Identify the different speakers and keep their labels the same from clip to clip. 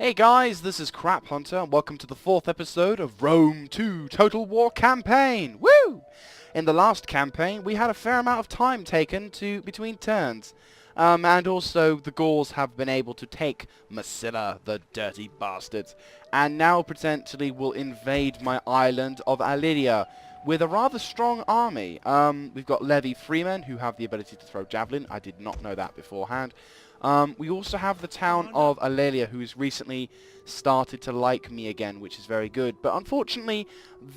Speaker 1: Hey guys, this is Crap Hunter, and welcome to the 4th episode of Rome 2 Total War Campaign! Woo! In the last campaign, we had a fair amount of time taken between turns. And also, the Gauls have been able to take Massilla, the dirty bastards, and now potentially will invade my island of Alilia with a rather strong army. We've got Levy freemen who have the ability to throw javelin. I did not know that beforehand. We also have the town of Alelia, who's recently started to like me again, which is very good. But unfortunately,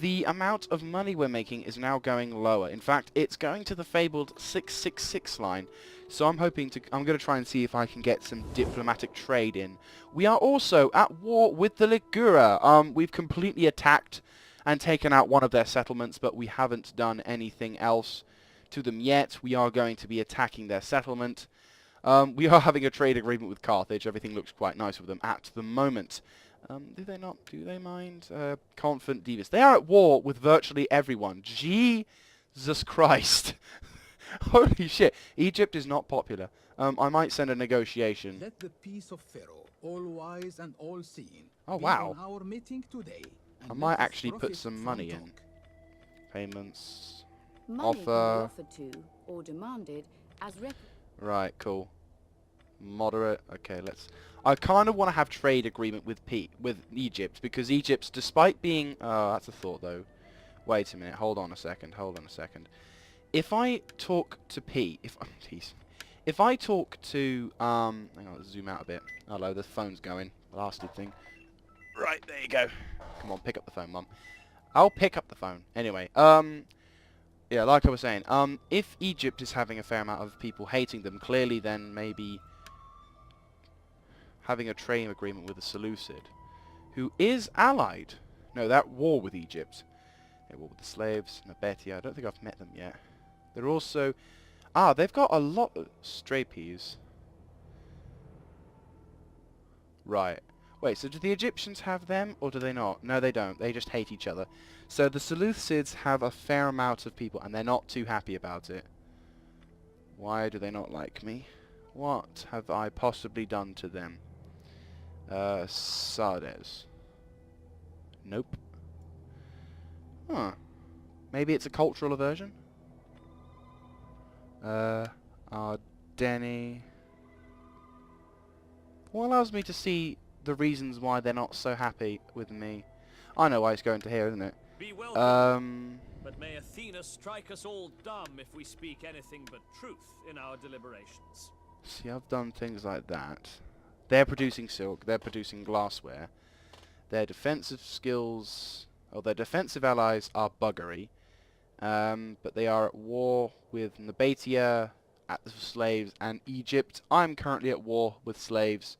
Speaker 1: the amount of money we're making is now going lower. In fact, it's going to the fabled 666 line. So I'm going to try and see if I can get some diplomatic trade in. We are also at war with the Ligura. We've completely attacked and taken out one of their settlements, but we haven't done anything else to them yet. We are going to be attacking their settlement. We are having a trade agreement with Carthage. Everything looks quite nice with them at the moment. Do they mind? Confident Divas. They are at war with virtually everyone. Jesus Christ. Holy shit. Egypt is not popular. I might send a negotiation.
Speaker 2: Let the peace of Pharaoh, all wise and all seeing,
Speaker 1: oh
Speaker 2: be
Speaker 1: wow.
Speaker 2: on our meeting today.
Speaker 1: I might actually put some money in. Payments.
Speaker 3: Money
Speaker 1: Offer.
Speaker 3: can be offered to or demanded as
Speaker 1: Right, cool. Moderate. Okay, let's... I kind of want to have trade agreement with Egypt, because Egypt, despite being... that's a thought, though. Wait a minute. Hold on a second. If I talk to if I talk to... hang on, let's zoom out a bit. Hello, the phone's going. Blasted thing. Right, there you go. Come on, pick up the phone, Mum. I'll pick up the phone. Anyway, yeah, like I was saying, if Egypt is having a fair amount of people hating them, clearly then maybe having a trade agreement with the Seleucid, who is allied. No, they're at war with Egypt. They're at war with the slaves, Nabatea. I don't think I've met them yet. They're also... they've got a lot of stray peas. Right. Wait, so do the Egyptians have them, or do they not? No, they don't. They just hate each other. So the Seleucids have a fair amount of people, and they're not too happy about it. Why do they not like me? What have I possibly done to them? Sardes. Nope. Huh. Maybe it's a cultural aversion? Ardeni. What allows me to see the reasons why they're not so happy with me? I know why it's going to here, isn't it?
Speaker 4: Be welcome, but may Athena strike us all dumb if we speak anything but truth in our deliberations.
Speaker 1: See, I've done things like that. They're producing silk, they're producing glassware. Their defensive skills, or their defensive allies are buggery. But they are at war with Nabatea, at the slaves, and Egypt. I'm currently at war with slaves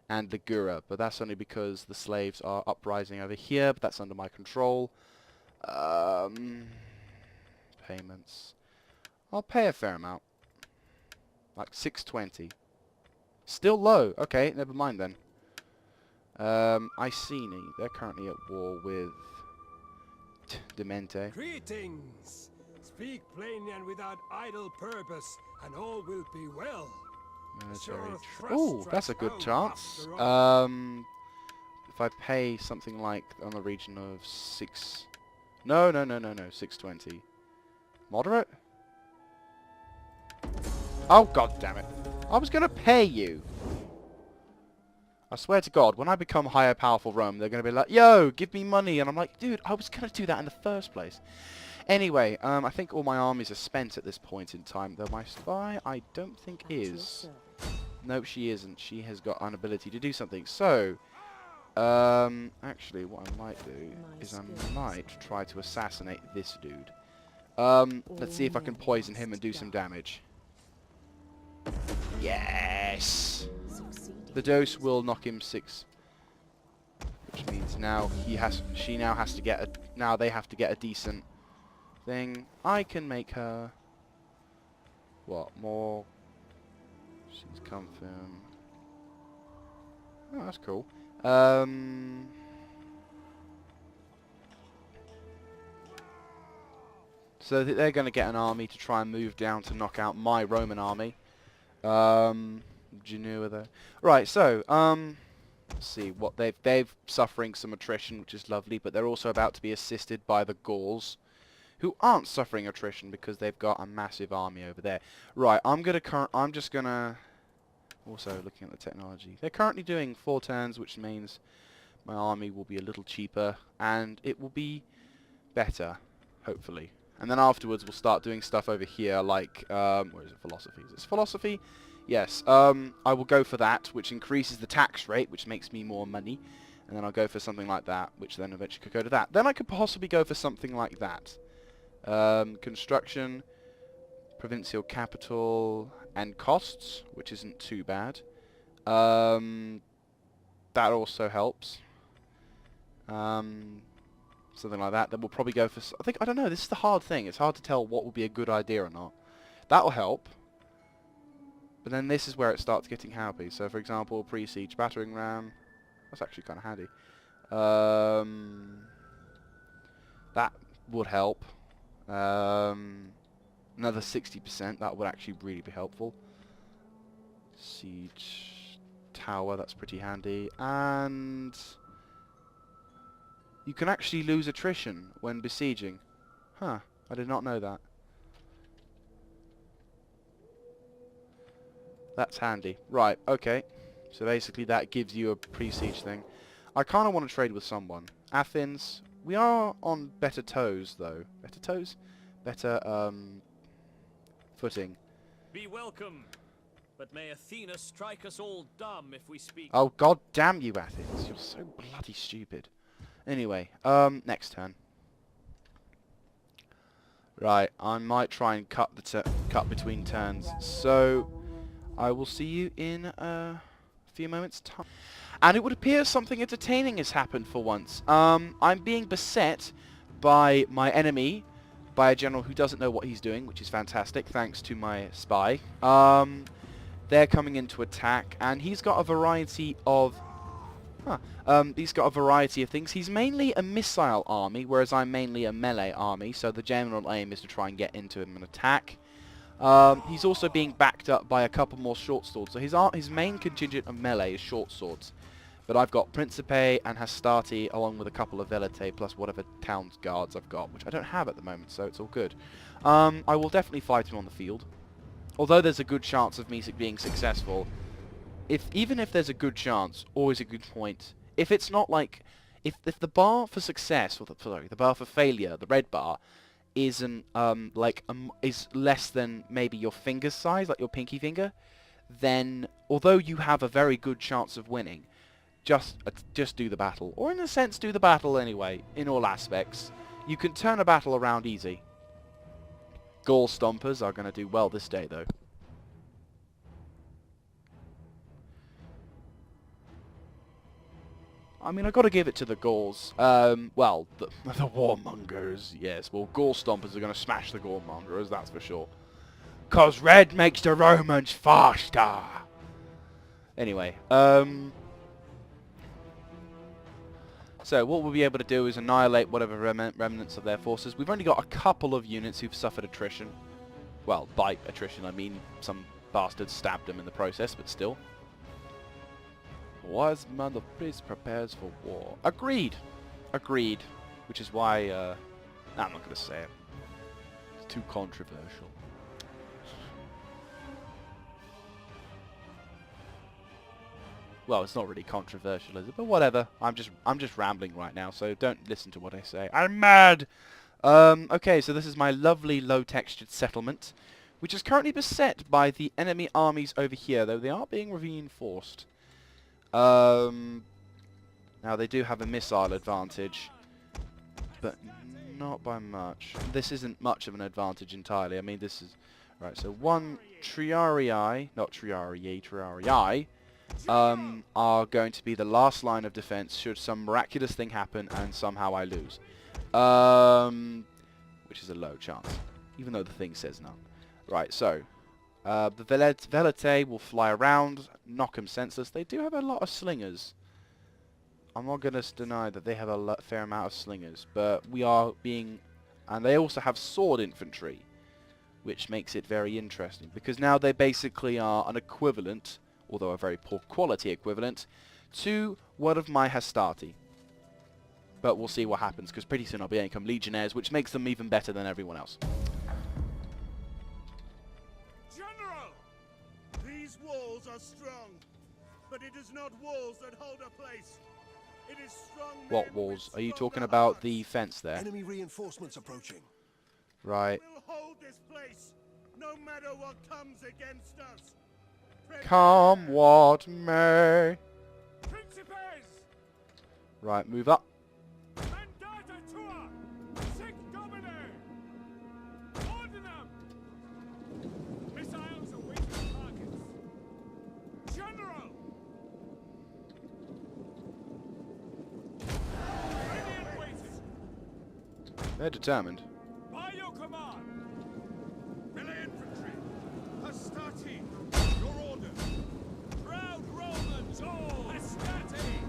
Speaker 1: and Ligura, but that's only because the slaves are uprising over here, but that's under my control. Payments. I'll pay a fair amount. Like 620. Still low. Okay, never mind then. Iceni. They're currently at war with Demente.
Speaker 5: Greetings! Speak plainly and without idle purpose, and all will be well.
Speaker 1: Oh, that's a good chance. If I pay something like on the region of 6... No, 620. Moderate? Oh, god damn it. I was going to pay you. I swear to God, when I become higher powerful Rome, they're going to be like, yo, give me money. And I'm like, dude, I was going to do that in the first place. Anyway, I think all my armies are spent at this point in time, though my spy, I don't think is. Nope, she isn't. She has got an ability to do something. So, actually, what I might do is I might try to assassinate this dude. Let's see if I can poison him and do some damage. Yes! The dose will knock him 6. Which means now she now has to get now they have to get a decent thing. I can make her what more? She's confirmed. Oh, that's cool. So they're going to get an army to try and move down to knock out my Roman army. Genua there. Right, so Let's see what they've suffering some attrition, which is lovely, but they're also about to be assisted by the Gauls, who aren't suffering attrition because they've got a massive army over there. Right, I'm just gonna also looking at the technology. They're currently doing 4 turns, which means my army will be a little cheaper and it will be better, hopefully. And then afterwards we'll start doing stuff over here like where is it? Philosophy. Is this philosophy? Yes. I will go for that, which increases the tax rate, which makes me more money. And then I'll go for something like that, which then eventually could go to that. Then I could possibly go for something like that. Construction, provincial capital, and costs, which isn't too bad. That also helps. Something like that. Then we'll probably go for... I don't know, this is the hard thing. It's hard to tell what would be a good idea or not. That'll help. But then this is where it starts getting happy. So, for example, pre-siege battering ram. That's actually kind of handy. That would help. Another 60%. That would actually really be helpful. Siege tower. That's pretty handy. And... you can actually lose attrition when besieging. Huh. I did not know that. That's handy. Right, okay. So basically that gives you a pre-siege thing. I kind of want to trade with someone. Athens. We are on better toes, though. Better toes? Better, footing.
Speaker 4: Be welcome, but may Athena strike us all dumb if we speak.
Speaker 1: Oh, god damn you, Athens. You're so bloody stupid. Anyway, next turn. Right, I might try and cut between turns. So, I will see you in a few moments' time. And it would appear something entertaining has happened for once. I'm being beset by my enemy, by a general who doesn't know what he's doing, which is fantastic, thanks to my spy. They're coming in to attack, and he's got a variety of... he's got a variety of things. He's mainly a missile army, whereas I'm mainly a melee army, so the general aim is to try and get into him and attack. He's also being backed up by a couple more short swords, so his main contingent of melee is short swords. But I've got Principe and Hastati along with a couple of Velite plus whatever town's guards I've got, which I don't have at the moment, so it's all good. I will definitely fight him on the field. Although there's a good chance of me being successful, even if there's a good chance, always a good point. If it's not like... If the bar for success, or the bar for failure, the red bar, isn't, is less than maybe your finger size, like your pinky finger, then, although you have a very good chance of winning, just do the battle. Or in a sense, do the battle anyway, in all aspects. You can turn a battle around easy. Gaul stompers are going to do well this day, though. I mean, I've got to give it to the Gauls. Well, the warmongers, yes. Well, Gaul stompers are going to smash the warmongers, that's for sure. 'Cause red makes the Romans faster! Anyway, so what we'll be able to do is annihilate whatever remnants of their forces. We've only got a couple of units who've suffered attrition. Well, by attrition I mean some bastards stabbed them in the process, but still. Wise man of peace prepares for war. Agreed. Agreed. Which is why, I'm not going to say it. It's too controversial. Well, it's not really controversial, is it? But whatever. I'm just rambling right now, so don't listen to what I say. I'm mad! Okay, so this is my lovely low-textured settlement, which is currently beset by the enemy armies over here, though they are being reinforced. Now, they do have a missile advantage, but not by much. This isn't much of an advantage entirely. I mean, this is... Right, so one Triarii, not Triarii, Triarii, are going to be the last line of defense should some miraculous thing happen and somehow I lose. Which is a low chance, even though the thing says none. Right, so, the Velite will fly around, knock them senseless. They do have a lot of slingers. I'm not going to deny that they have a fair amount of slingers, but we are being... And they also have sword infantry, which makes it very interesting, because now they basically are an equivalent, although a very poor quality equivalent, to one of my Hastati. But we'll see what happens, because pretty soon I'll be able to become legionnaires, which makes them even better than everyone else.
Speaker 6: General! These walls are strong, but it is not walls that hold a place. It is strong men
Speaker 1: What walls?
Speaker 6: with
Speaker 1: Are you
Speaker 6: stronger
Speaker 1: talking about
Speaker 6: hearts.
Speaker 1: the fence there?
Speaker 5: Enemy reinforcements approaching.
Speaker 1: Right.
Speaker 6: We'll hold this place, no matter what comes against us.
Speaker 1: Come what may.
Speaker 6: Principes!
Speaker 1: Right, move up.
Speaker 6: Mandata tua! Sic domine! Ordinum! Missiles awaiting targets. General! Ready and waiting.
Speaker 1: They're determined.
Speaker 6: By your command! Melee infantry! Hastati! Your order! Proud Romans all! Hastati!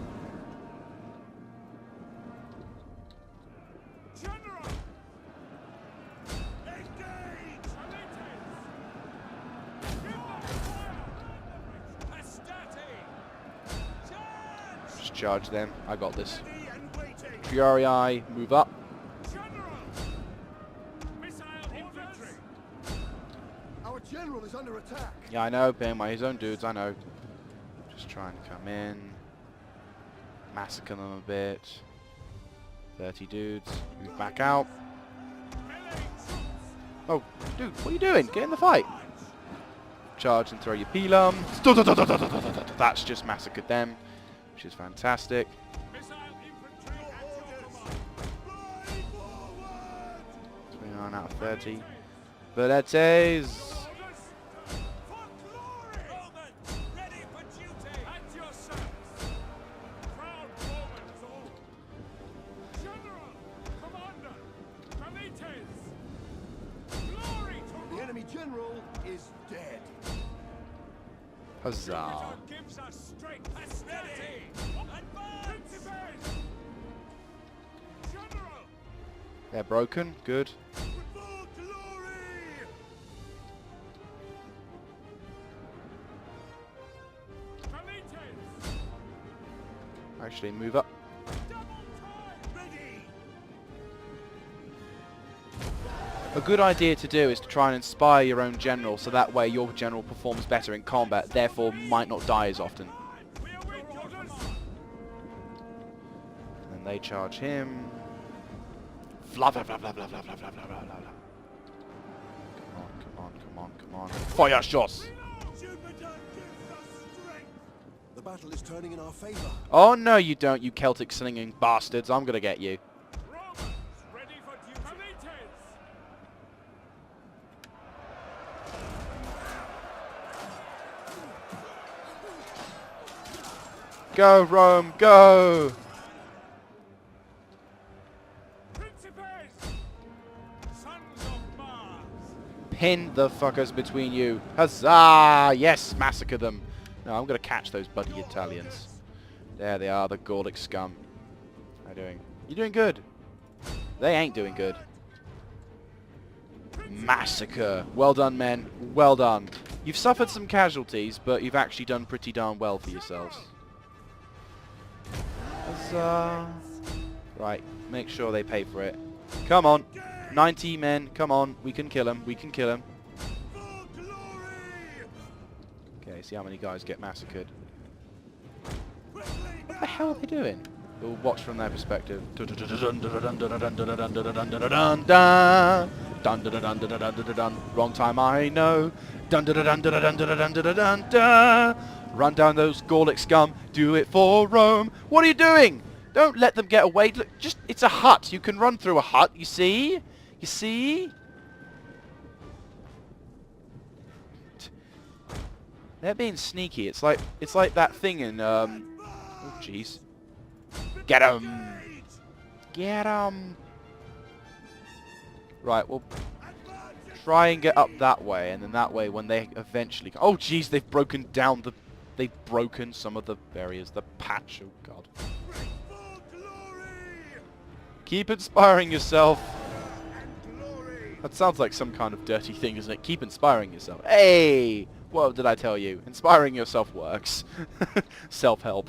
Speaker 6: General! Engage! Aletes! Give them fire! Hastati! Charge!
Speaker 1: Just charge them. I got this.
Speaker 6: Ready and waiting!
Speaker 1: Triarii, move up.
Speaker 6: General! Missile infantry!
Speaker 5: Our general is under attack.
Speaker 1: Yeah, I know, paying by his own dudes, I know. Just trying to come in. Massacre them a bit. 30 dudes. Move back out.
Speaker 6: Melee troops!
Speaker 1: Oh, dude, what are you doing? Get in the fight. Charge and throw your pilum. That's just massacred them, which is fantastic.
Speaker 6: Missile infantry at your command! Fly forward!
Speaker 1: 29 out of 30. Veletes.
Speaker 6: Orders! For glory! Romans, ready for duty! At your service! Proud Romans all! General! Commander! Velites! Glory to
Speaker 5: The enemy general is dead.
Speaker 1: Huzzah.
Speaker 6: Jupiter gives us strength! Hastati! Advance! Principes! General!
Speaker 1: They're broken. Good.
Speaker 6: For glory! Velites!
Speaker 1: Actually, move up.
Speaker 6: Double time! Ready!
Speaker 1: A good idea to do is to try and inspire your own general, so that way your general performs better in combat, therefore might not die as often.
Speaker 6: We await your orders!
Speaker 1: And they charge him. Blah blah blah blah blah blah blah blah blah blah blah. Come on, come on, come on, come on. Fire shots!
Speaker 6: Jupiter gives us strength!
Speaker 5: The battle is turning in our favor.
Speaker 1: Oh no you don't, you Celtic slinging bastards. I'm gonna get you.
Speaker 6: Romans, ready for duty! Velites!
Speaker 1: Go Rome, go!
Speaker 6: Principes! Sons of Mars!
Speaker 1: Pin the fuckers between you. Huzzah! Yes, massacre them. No, I'm gonna catch those bloody Italians. There they are, the Gaulic scum. How you doing? You doing good? They ain't doing good. Massacre. Well done, men. Well done. You've suffered some casualties, but you've actually done pretty darn well for yourselves. Huzzah. Right, make sure they pay for it. Come on. 90 men. Come on. We can kill him. We can kill him.
Speaker 6: For glory!
Speaker 1: Okay, see how many guys get massacred.
Speaker 6: Quickly
Speaker 1: What the hell are they doing? We'll watch from their perspective. Wrong time, I know. Run down those Gaulic scum. Do it for Rome. What are you doing? Don't let them get away. Look, just it's a hut. You can run through a hut. You see? You see? They're being sneaky. It's like that thing in oh jeez. Get 'em! Get 'em! Right, we'll try and get up that way, and then that way when they eventually... Oh jeez, they've broken down the... They've broken some of the areas. The patch, oh god.
Speaker 6: for glory!
Speaker 1: Keep inspiring yourself.
Speaker 6: And glory!
Speaker 1: That sounds like some kind of dirty thing, doesn't it? Keep inspiring yourself. Hey! What did I tell you? Inspiring yourself works. Self-help.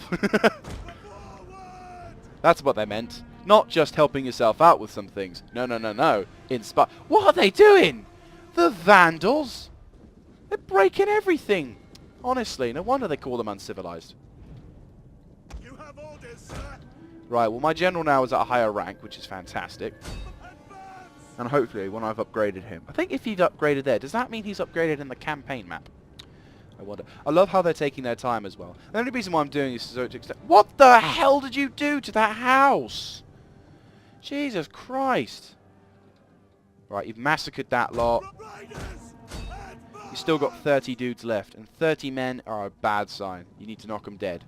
Speaker 1: That's what they meant. Not just helping yourself out with some things. No, no, no, no. What are they doing? The Vandals? They're breaking everything. Honestly, no wonder they call them uncivilized.
Speaker 6: You have orders, sir.
Speaker 1: Right, well my general now is at a higher rank, which is fantastic. And hopefully when I've upgraded him. I think if he's upgraded there, does that mean he's upgraded in the campaign map? I wonder. I love how they're taking their time as well. The only reason why I'm doing this is so to extend... What the hell did you do to that house? Jesus Christ. Right, you've massacred that lot. You've still got 30 dudes left. And 30 men are a bad sign. You need to knock them dead.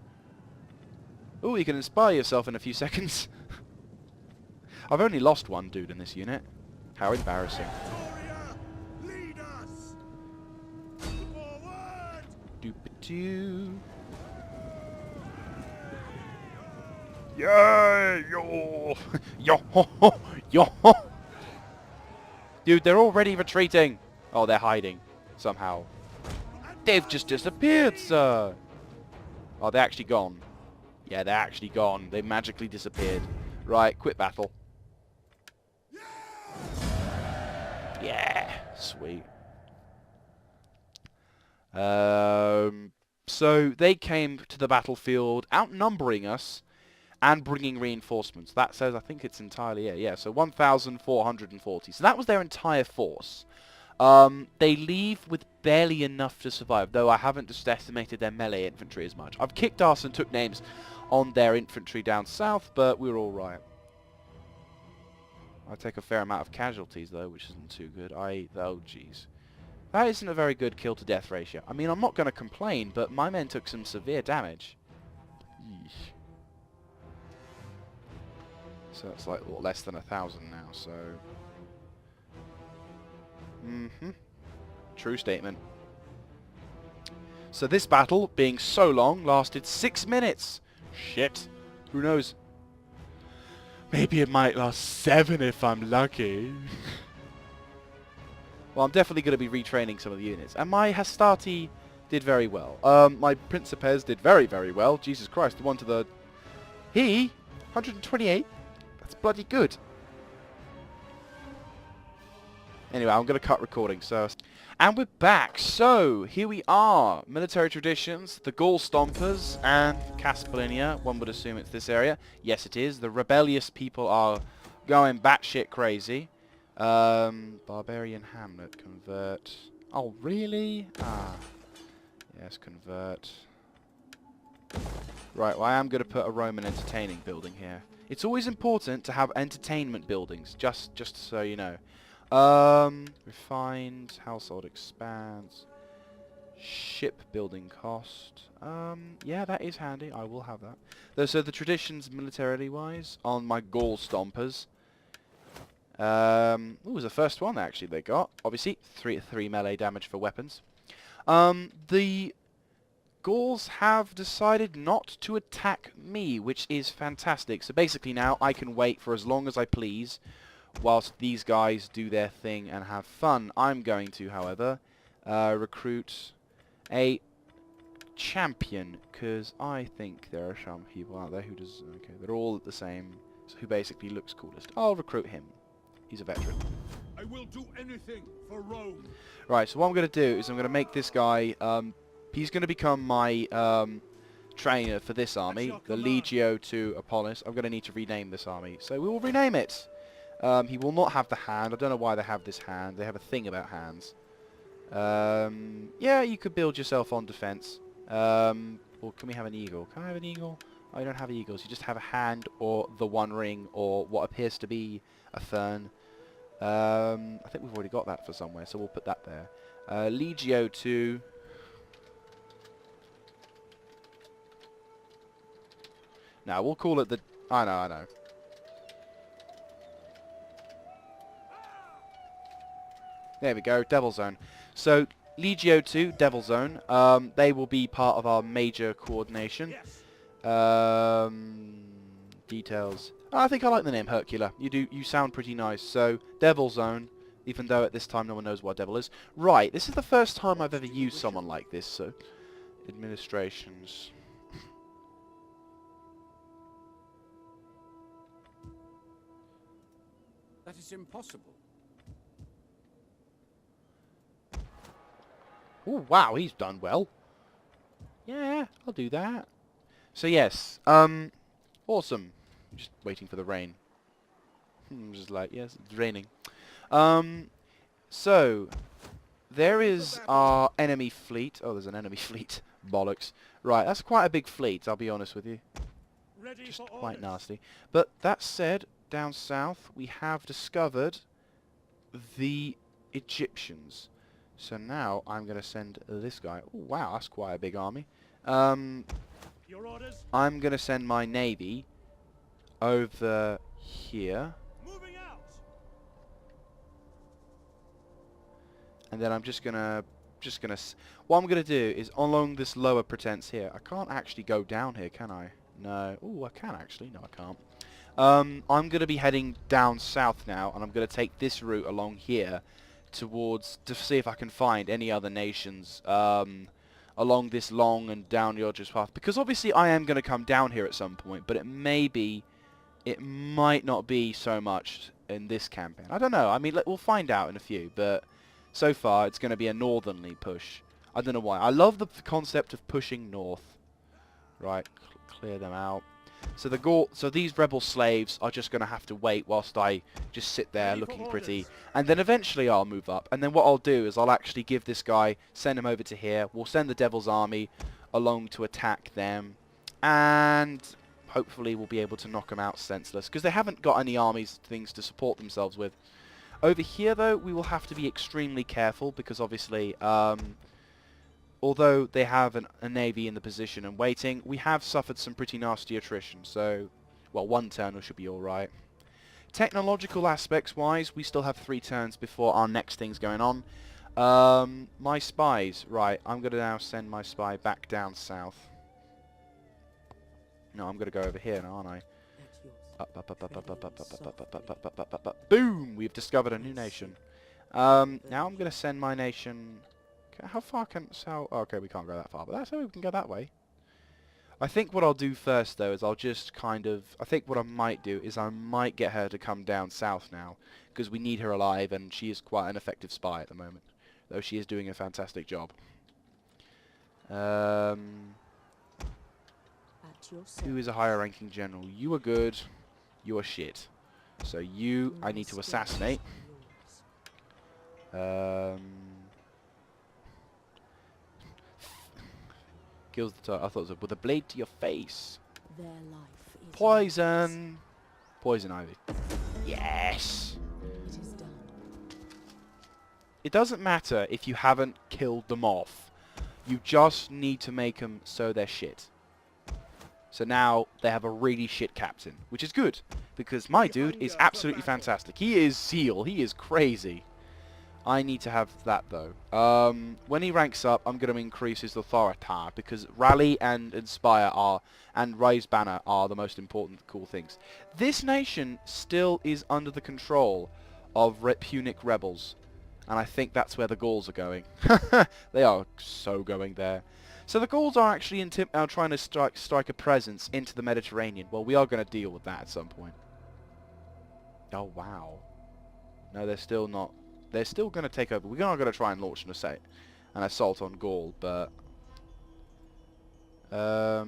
Speaker 1: Oh, you can inspire yourself in a few seconds. I've only lost one dude in this unit. How embarrassing.
Speaker 6: Lead us. Forward.
Speaker 1: Doop-a-doo. Yeah, yo, yo, ho, ho, yo. Ho. Dude, they're already retreating. Oh, they're hiding somehow. They've just disappeared, sir. Oh, they're actually gone. Yeah, they're actually gone. They magically disappeared. Right, quit battle. Yeah, sweet. So they came to the battlefield outnumbering us and bringing reinforcements. That says, I think it's entirely, yeah, so 1,440. So that was their entire force. They leave with barely enough to survive, though I haven't just estimated their melee infantry as much. I've kicked ass and took names on their infantry down south, but we're all right. I take a fair amount of casualties, though, which isn't too good. Oh, jeez. That isn't a very good kill-to-death ratio. I mean, I'm not going to complain, but my men took some severe damage. Yeesh. So it's like less than 1,000 now, so... True statement. So this battle, being so long, lasted 6 minutes. Shit. Who knows? Maybe it might last 7 if I'm lucky. Well, I'm definitely going to be retraining some of the units. And my Hastati did very well. My Principes did very, very well. Jesus Christ, the one to the... 128? That's bloody good. Anyway, I'm going to cut recording, so... And we're back. So, here we are. Military traditions, the Gaul Stompers, and Caspolinia. One would assume it's this area. Yes, it is. The rebellious people are going batshit crazy. Barbarian Hamlet, convert. Oh, really? Ah. Yes, convert. Right, well, I am going to put a Roman entertaining building here. It's always important to have entertainment buildings, just so you know. Refined, household expands, shipbuilding cost. Yeah, that is handy. I will have that. So the traditions, militarily wise, on my Gaul Stompers. Ooh, it was the first one actually they got. Obviously, three melee damage for weapons. The Gauls have decided not to attack me, which is fantastic. So basically now I can wait for as long as I please, whilst these guys do their thing and have fun. I'm going to, however, recruit a champion, because I think there are some people out there who does... Okay, they're all the same, so who basically looks coolest. I'll recruit him. He's a veteran.
Speaker 5: I will do anything for Rome.
Speaker 1: Right, so what I'm going to do is I'm going to make this guy... he's going to become my trainer for this army, the Legio to Apollos. I'm going to need to rename this army, so we will rename it. He will not have the hand. I don't know why they have this hand. They have a thing about hands. Yeah, you could build yourself on defense. Or can we have an eagle? Can I have an eagle? Oh, you don't have eagles. You just have a hand or the one ring or what appears to be a fern. I think we've already got that for somewhere, so we'll put that there. Legio to... No, we'll call it the... I know. There we go, Devil Zone. So, Legio 2, Devil Zone, they will be part of our major coordination. Details. I think I like the name Hercula. You sound pretty nice. So, Devil Zone, Even though at this time no one knows what a devil is. Right, this is the first time I've ever used someone like this, so... Administrations.
Speaker 2: That is impossible.
Speaker 1: Oh wow, he's done well. Yeah, I'll do that. So yes, awesome. Just waiting for the rain. I'm just like, yes, it's raining. So, there is our enemy fleet. Oh, there's an enemy fleet. Bollocks. Right, that's quite a big fleet, I'll be honest with you.
Speaker 6: Ready
Speaker 1: Just
Speaker 6: for
Speaker 1: quite
Speaker 6: orders.
Speaker 1: nasty. But that said, down south, we have discovered the Egyptians. So now I'm going to send this guy. Oh, wow, that's quite a big army.
Speaker 6: Your orders.
Speaker 1: I'm going to send my navy over here.
Speaker 6: Moving out.
Speaker 1: And then I'm what I'm gonna do is along this lower pretense here. I can't actually go down here, can I? No. Oh, I can actually. No, I can't. I'm gonna be heading down south now, and I'm gonna take this route along here towards to see if I can find any other nations along this long and down the arduous path. Because obviously I am gonna come down here at some point, but it might not be so much in this campaign. I don't know. I mean, we'll find out in a few, but. So far, it's going to be a northerly push. I don't know why. I love the concept of pushing north. Right, clear them out. So these rebel slaves are just going to have to wait whilst I just sit there looking pretty. And then eventually I'll move up. And then what I'll do is I'll actually give this guy, send him over to here. We'll send the Devil's Army along to attack them. And hopefully we'll be able to knock them out senseless. Because they haven't got any armies, things to support themselves with. Over here, though, we will have to be extremely careful because, obviously, although they have a navy in the position and waiting, we have suffered some pretty nasty attrition. So, well, one turn should be all right. Technological aspects-wise, we still have 3 turns before our next thing's going on. My spies. Right, I'm going to now send my spy back down south. No, I'm going to go over here now, aren't I? Boom! We've discovered a new nation. Now I'm going to send my nation... How far can... Oh, okay, we can't go that far, but that's how we can go that way. I think what I'll do first, though, is I'll just kind of... I think what I might do is I might get her to come down south now, because we need her alive, and she is quite an effective spy at the moment, though she is doing a fantastic job. Who is a higher ranking general? You are good. You are shit. So you, I need to assassinate. Kills the I thought it was with a blade to your face.
Speaker 3: Their life is
Speaker 1: Poison. Poison ivy. Yes.
Speaker 3: It is done.
Speaker 1: It doesn't matter if you haven't killed them off. You just need to make them so they're shit. So now they have a really shit captain, which is good, because my dude is absolutely fantastic. He is Seal. He is crazy. I need to have that, though. When he ranks up, I'm going to increase his authority, because Rally and Inspire and Raise Banner are the most important cool things. This nation still is under the control of Punic rebels, and I think that's where the Gauls are going. They are so going there. So the Gauls are actually trying to strike a presence into the Mediterranean. Well, we are going to deal with that at some point. Oh, wow. No, they're still not. They're still going to take over. We're not going to try and launch an assault on Gaul, but... So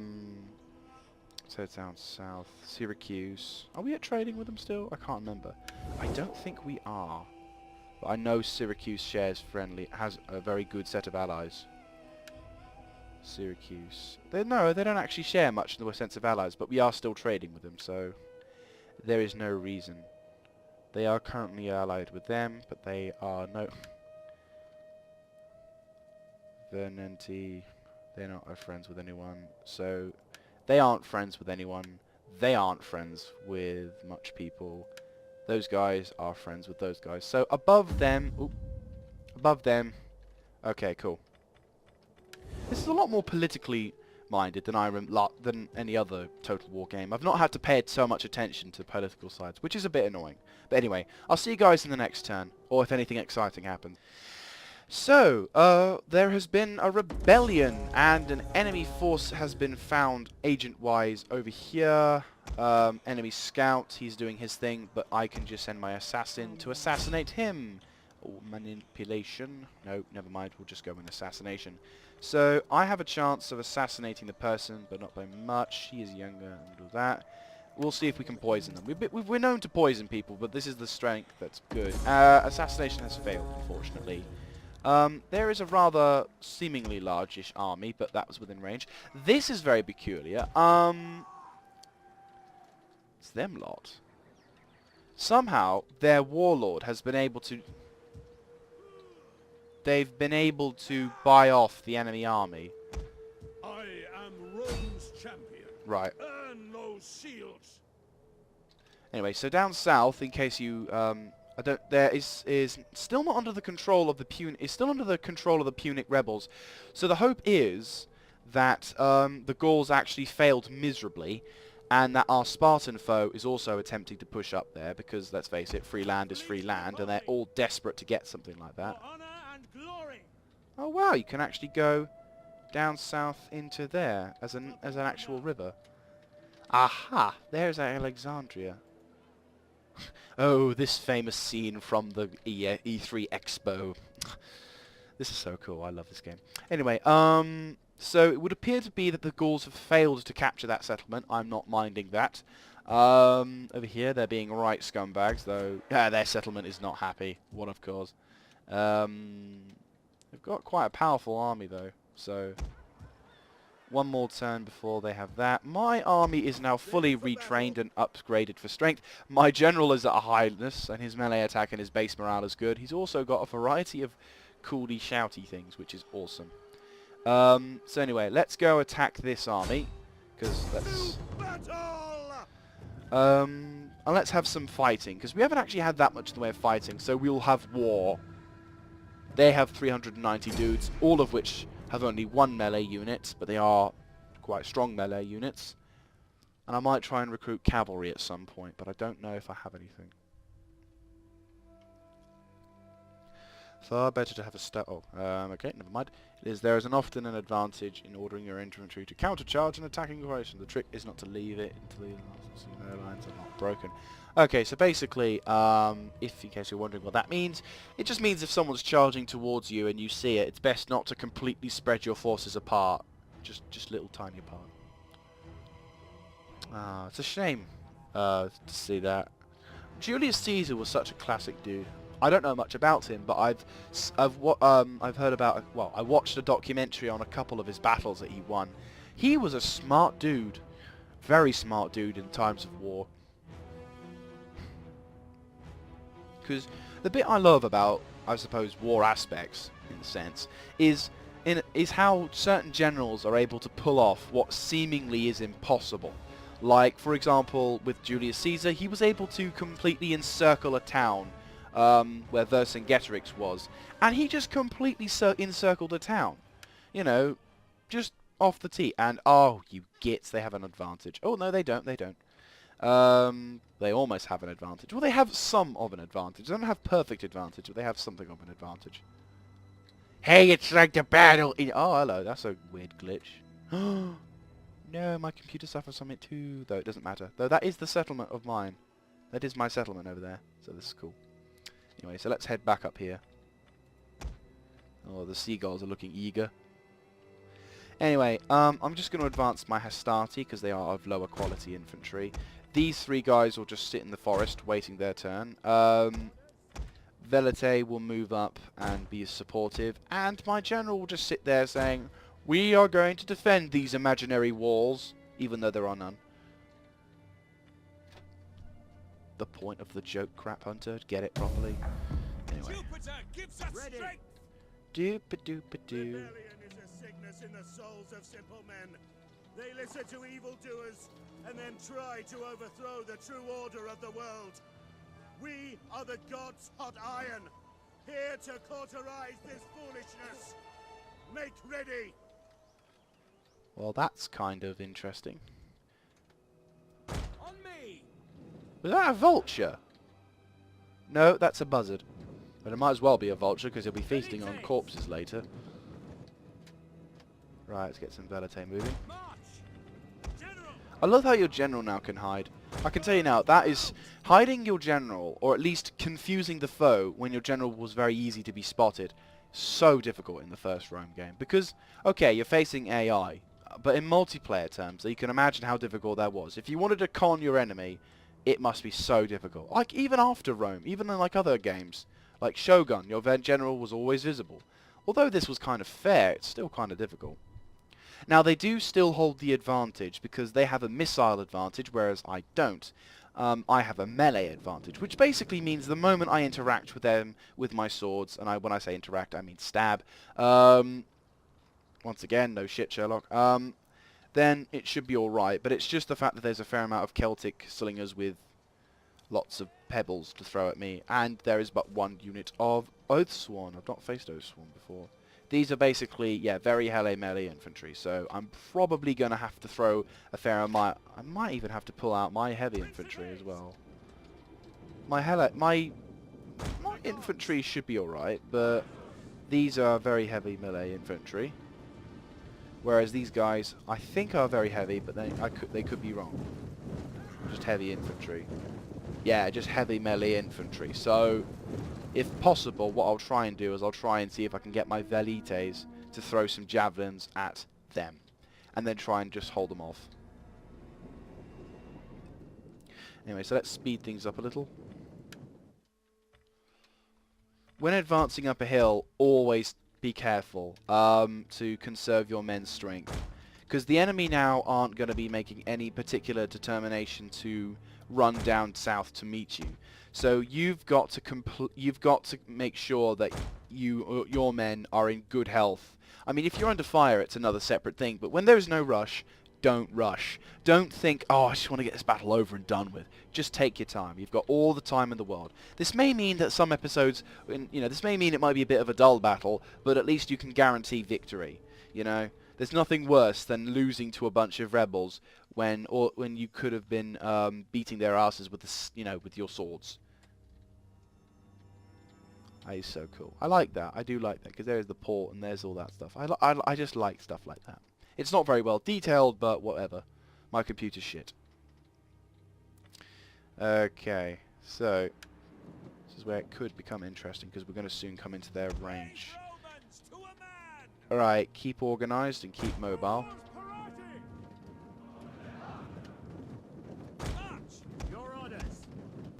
Speaker 1: down south. Syracuse. Are we at trading with them still? I can't remember. I don't think we are. But I know Syracuse has a very good set of allies. Syracuse. No, they don't actually share much in the sense of allies, but we are still trading with them, so there is no reason. They are currently allied with them, but they are no... Vernenti, they're not friends with anyone, so they aren't friends with anyone. They aren't friends with much people. Those guys are friends with those guys. So above them... Ooh, above them... Okay, cool. This is a lot more politically minded than any other Total War game. I've not had to pay so much attention to political sides, which is a bit annoying. But anyway, I'll see you guys in the next turn, or if anything exciting happens. So, there has been a rebellion, and an enemy force has been found agent-wise over here. Enemy scout, he's doing his thing, but I can just send my assassin to assassinate him. Or manipulation. No, never mind, we'll just go in assassination. So, I have a chance of assassinating the person, but not by much. He is younger, and all that. We'll see if we can poison them. We're known to poison people, but this is the strength that's good. Assassination has failed, unfortunately. There is a rather seemingly large-ish army, but that was within range. This is very peculiar. It's them lot. Somehow, their warlord has been able to... They've been able to buy off the enemy army.
Speaker 6: I am Rome's champion.
Speaker 1: Right.
Speaker 6: Earn those shields.
Speaker 1: Anyway, so down south, in case you... there is still not under the control of the Punic rebels. So the hope is that the Gauls actually failed miserably, and that our Spartan foe is also attempting to push up there, because let's face it, free land is free land, and they're all desperate to get something like that.
Speaker 6: For honor and glory.
Speaker 1: Oh wow, you can actually go down south into there as an actual river. Aha! There's Alexandria. Oh, this famous scene from the E3 Expo. This is so cool. I love this game. Anyway, so it would appear to be that the Gauls have failed to capture that settlement. I'm not minding that. Over here, they're being right scumbags, though. Their settlement is not happy. What of course. They've got quite a powerful army, though. So, one more turn before they have that. My army is now fully retrained and upgraded for strength. My general is at a highness, and his melee attack and his base morale is good. He's also got a variety of coolly shouty things, which is awesome. So anyway, let's go attack this army, because let's... and let's have some fighting, because we haven't actually had that much in the way of fighting, so we'll have war. They have 390 dudes, all of which have only one melee unit, but they are quite strong melee units. And I might try and recruit cavalry at some point, but I don't know if I have anything. Far better to have a okay, never mind. There is often an advantage in ordering your infantry to countercharge an attacking operation. The trick is not to leave it until the lines are not broken. Okay, so basically, if in case you're wondering what that means, it just means if someone's charging towards you and you see it, it's best not to completely spread your forces apart. Just little tiny apart. It's a shame to see that. Julius Caesar was such a classic dude. I don't know much about him, but I've heard about. Well, I watched a documentary on a couple of his battles that he won. He was a smart dude, very smart dude in times of war. Because the bit I love about, I suppose, war aspects, in a sense, is how certain generals are able to pull off what seemingly is impossible. Like, for example, with Julius Caesar, he was able to completely encircle a town where Vercingetorix was, and he just completely encircled a town. You know, just off the tee. And, oh, you gits, they have an advantage. Oh, no, they don't, they don't. They almost have an advantage. Well, they have some of an advantage. They don't have perfect advantage, but they have something of an advantage. Hey, it's like the battle in... Oh, hello, that's a weird glitch. No, my computer suffers from it too, though it doesn't matter. Though that is the settlement of mine. That is my settlement over there, so this is cool. Anyway, so let's head back up here. Oh, the seagulls are looking eager. Anyway, I'm just going to advance my Hastati, because they are of lower quality infantry. These three guys will just sit in the forest, waiting their turn. Velite will move up and be supportive, and my general will just sit there saying, "We are going to defend these imaginary walls," even though there are none. The point of the joke, crap hunter. Get it properly. Anyway.
Speaker 6: Jupiter gives us strength.
Speaker 1: Doop-a-doop-a-doo.
Speaker 6: Rebellion is a sickness in the souls of simple men. They listen to evildoers and then try to overthrow the true order of the world. We are the gods' hot iron, here to cauterize this foolishness. Make ready.
Speaker 1: Well, that's kind of interesting.
Speaker 5: On me!
Speaker 1: Was that a vulture? No, that's a buzzard. But it might as well be a vulture because he'll be feasting on corpses later. Right, let's get some Velite moving.
Speaker 5: March! General!
Speaker 1: I love how your general now can hide. I can tell you now, that is hiding your general, or at least confusing the foe when your general was very easy to be spotted. So difficult in the first Rome game. Because, okay, you're facing AI, but in multiplayer terms, you can imagine how difficult that was. If you wanted to con your enemy, it must be so difficult. Like, even after Rome, even in like other games, like Shogun, your general was always visible. Although this was kind of fair, it's still kind of difficult. Now, they do still hold the advantage because they have a missile advantage, whereas I don't. I have a melee advantage, which basically means the moment I interact with them with my swords, and when I say interact, I mean stab. Once again, no shit, Sherlock. Then it should be alright, but it's just the fact that there's a fair amount of Celtic slingers with lots of pebbles to throw at me, and there is but one unit of Oathsworn. I've not faced Oathsworn before. These are basically, yeah, very helle melee infantry, so I'm probably going to have to throw a fair amount. I might even have to pull out my heavy infantry as well. My infantry should be alright, but these are very heavy melee infantry. Whereas these guys, I think, are very heavy, but they could be wrong. Just heavy infantry. Yeah, just heavy melee infantry. So, if possible, what I'll try and do is I'll try and see if I can get my velites to throw some javelins at them. And then try and just hold them off. Anyway, so let's speed things up a little. When advancing up a hill, always be careful to conserve your men's strength. Because the enemy now aren't going to be making any particular determination to run down south to meet you. So you've got to make sure that your men are in good health. I mean, if you're under fire, it's another separate thing. But when there's no rush, don't rush. Don't think, oh, I just want to get this battle over and done with. Just take your time. You've got all the time in the world. This may mean that some episodes, this may mean it might be a bit of a dull battle, but at least you can guarantee victory. You know, there's nothing worse than losing to a bunch of rebels when you could have been beating their asses with with your swords. That is so cool. I like that. I do like that because there's the port and there's all that stuff. I just like stuff like that. It's not very well detailed, but whatever. My computer's shit. Okay, so this is where it could become interesting because we're going to soon come into their range. Alright, keep organised and keep mobile.